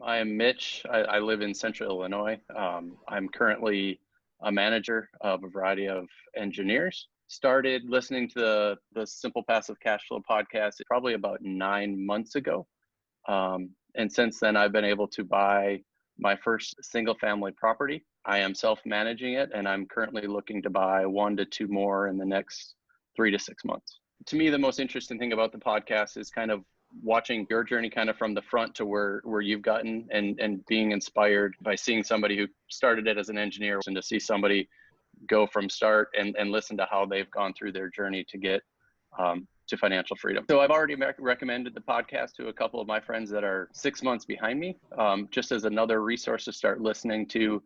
I am Mitch. I live in central Illinois. I'm currently a manager of a variety of engineers. Started listening to the Simple Passive Cash Flow podcast probably about 9 months ago. And since then, I've been able to buy my first single family property. I am self-managing it, and I'm currently looking to buy 1 to 2 more in the next 3 to 6 months. To me, the most interesting thing about the podcast is kind of watching your journey kind of from the front to where you've gotten, and being inspired by seeing somebody who started it as an engineer, and to see somebody go from start and listen to how they've gone through their journey to get to financial freedom. So I've already recommended the podcast to a couple of my friends that are 6 months behind me, just as another resource to start listening to,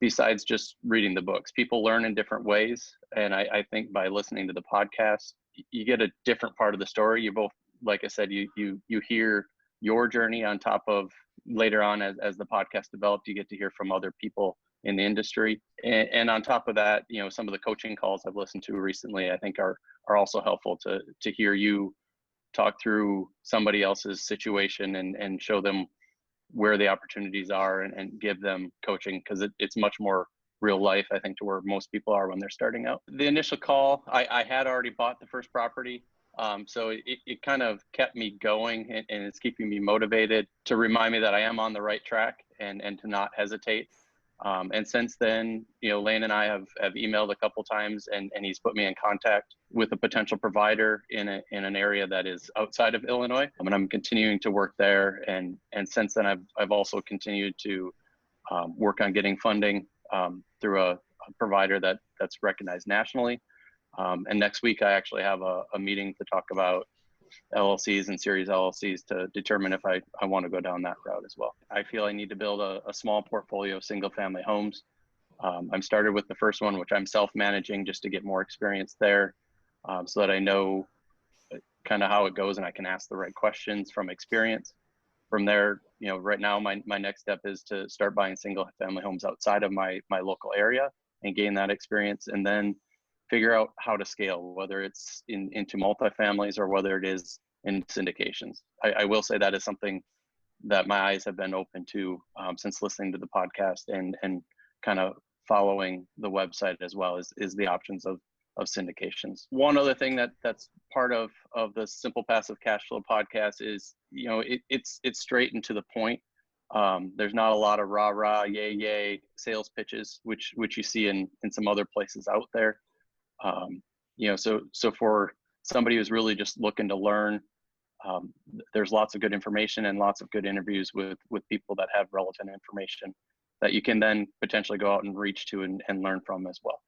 besides just reading the books. People learn in different ways. And I think by listening to the podcast, you get a different part of the story. You both, like I said, you hear your journey on top of later on as the podcast developed, you get to hear from other people in the industry. And on top of that, some of the coaching calls I've listened to recently, I think are also helpful to hear you talk through somebody else's situation and show them where the opportunities are, and give them coaching, because it's much more real life, I think, to where most people are when they're starting out. The initial call, I had already bought the first property. So it kind of kept me going, and it's keeping me motivated to remind me that I am on the right track, and to not hesitate. And since then, Lane and I have emailed a couple times, and he's put me in contact with a potential provider in an area that is outside of Illinois. And I'm continuing to work there. And since then, I've also continued to work on getting funding through a provider that's recognized nationally. And next week, I actually have a meeting to talk about LLCs and series LLCs to determine if I want to go down that route as well. I feel I need to build a small portfolio of single family homes. I'm started with the first one, which I'm self-managing, just to get more experience there, so that I know kind of how it goes and I can ask the right questions from experience. From there, right now my next step is to start buying single family homes outside of my local area and gain that experience, and then figure out how to scale, whether it's into multifamilies or whether it is in syndications. I will say that is something that my eyes have been open to since listening to the podcast and kind of following the website as well, is the options of syndications. One other thing that's part of the Simple Passive Cash Flow podcast is, it's straight and to the point. There's not a lot of rah yay sales pitches, which you see in some other places out there. So for somebody who's really just looking to learn, there's lots of good information and lots of good interviews with people that have relevant information that you can then potentially go out and reach to and learn from as well.